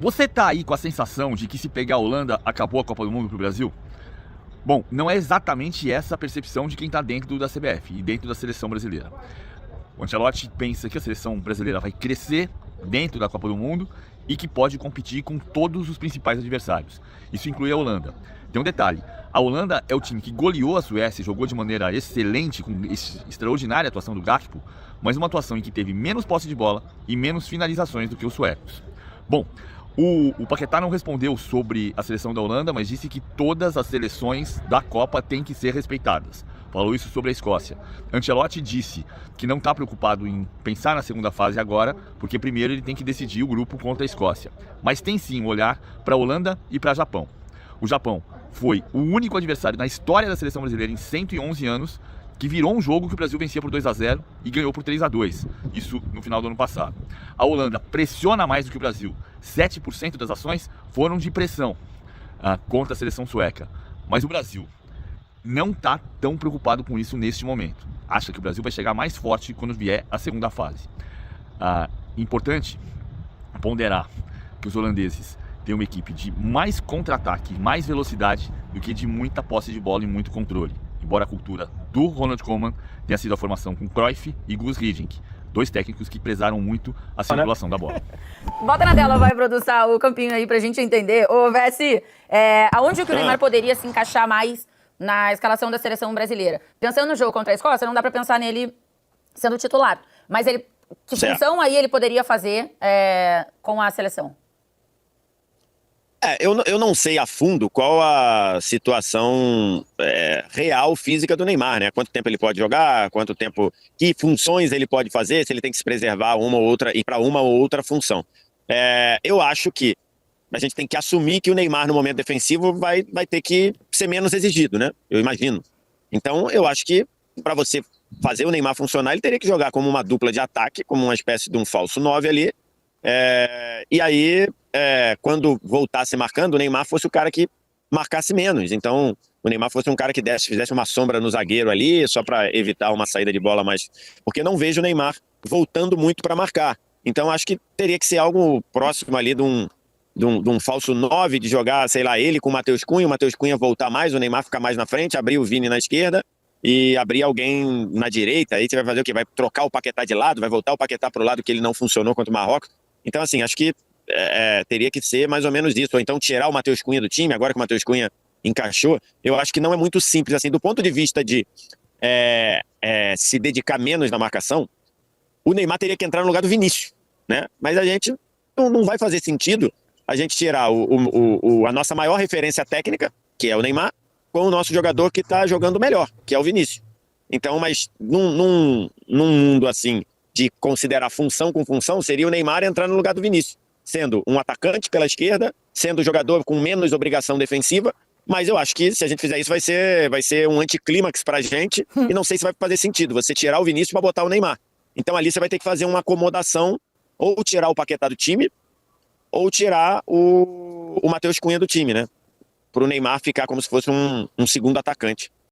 Você tá aí com a sensação de que se pegar a Holanda, acabou a Copa do Mundo pro Brasil? Bom, não é exatamente essa a percepção de quem tá dentro da CBF e dentro da seleção brasileira. O Ancelotti pensa que a seleção brasileira vai crescer dentro da Copa do Mundo e que pode competir com todos os principais adversários. Isso inclui a Holanda. Tem um detalhe, a Holanda é o time que goleou a Suécia, jogou de maneira excelente, com extraordinária atuação do Gakpo, mas uma atuação em que teve menos posse de bola e menos finalizações do que os suecos. Bom, o Paquetá não respondeu sobre a seleção da Holanda, mas disse que todas as seleções da Copa têm que ser respeitadas. Falou isso sobre a Escócia. Ancelotti disse que não está preocupado em pensar na segunda fase agora, porque primeiro ele tem que decidir o grupo contra a Escócia. Mas tem sim um olhar para a Holanda e para o Japão. O Japão foi o único adversário na história da seleção brasileira em 111 anos que virou um jogo que o Brasil vencia por 2-0 e ganhou por 3-2. Isso no final do ano passado. A Holanda pressiona mais do que o Brasil. 7% das ações foram de pressão contra a seleção sueca. Mas o Brasil não está tão preocupado com isso neste momento. Acha que o Brasil vai chegar mais forte quando vier a segunda fase. Importante ponderar que os holandeses têm uma equipe de mais contra-ataque, mais velocidade do que de muita posse de bola e muito controle. Embora a cultura do Ronald Koeman tenha sido a formação com Cruyff e Gus Hiddink, dois técnicos que prezaram muito a circulação da bola. Bota na tela, vai, produção, o campinho aí pra gente entender. Ô, Vessi, aonde que o Neymar poderia se encaixar mais na escalação da seleção brasileira? Pensando no jogo contra a Escócia, não dá pra pensar nele sendo titular. Mas que função aí ele poderia fazer com a seleção? Eu não sei a fundo qual a situação real física do Neymar, né? Quanto tempo ele pode jogar, quanto tempo, que funções ele pode fazer, se ele tem que se preservar uma ou outra e para uma ou outra função. Eu acho que a gente tem que assumir que o Neymar no momento defensivo vai ter que ser menos exigido, né? Eu imagino. Então eu acho que para você fazer o Neymar funcionar, ele teria que jogar como uma dupla de ataque, como uma espécie de um falso 9 ali. E aí, quando voltasse marcando, o Neymar fosse o cara que marcasse menos. Então, o Neymar fosse um cara que fizesse uma sombra no zagueiro ali, só para evitar uma saída de bola mais... Porque não vejo o Neymar voltando muito para marcar. Então, acho que teria que ser algo próximo ali de um falso 9, de jogar, sei lá, ele com o Matheus Cunha voltar mais, o Neymar ficar mais na frente, abrir o Vini na esquerda e abrir alguém na direita. Aí você vai fazer o quê? Vai trocar o Paquetá de lado, vai voltar o Paquetá pro lado que ele não funcionou contra o Marrocos. Então, assim, acho que teria que ser mais ou menos isso. Ou então tirar o Matheus Cunha do time, agora que o Matheus Cunha encaixou. Eu acho que não é muito simples, assim, do ponto de vista de se dedicar menos na marcação, o Neymar teria que entrar no lugar do Vinícius, né? Mas a gente não vai fazer sentido a gente tirar a nossa maior referência técnica, que é o Neymar, com o nosso jogador que está jogando melhor, que é o Vinícius. Então, mas num mundo assim, de considerar função com função, seria o Neymar entrar no lugar do Vinícius, sendo um atacante pela esquerda, sendo jogador com menos obrigação defensiva, mas eu acho que se a gente fizer isso vai ser um anticlímax pra gente, e não sei se vai fazer sentido você tirar o Vinícius para botar o Neymar. Então ali você vai ter que fazer uma acomodação, ou tirar o Paquetá do time, ou tirar o Matheus Cunha do time, né? Pro Neymar ficar como se fosse um segundo atacante.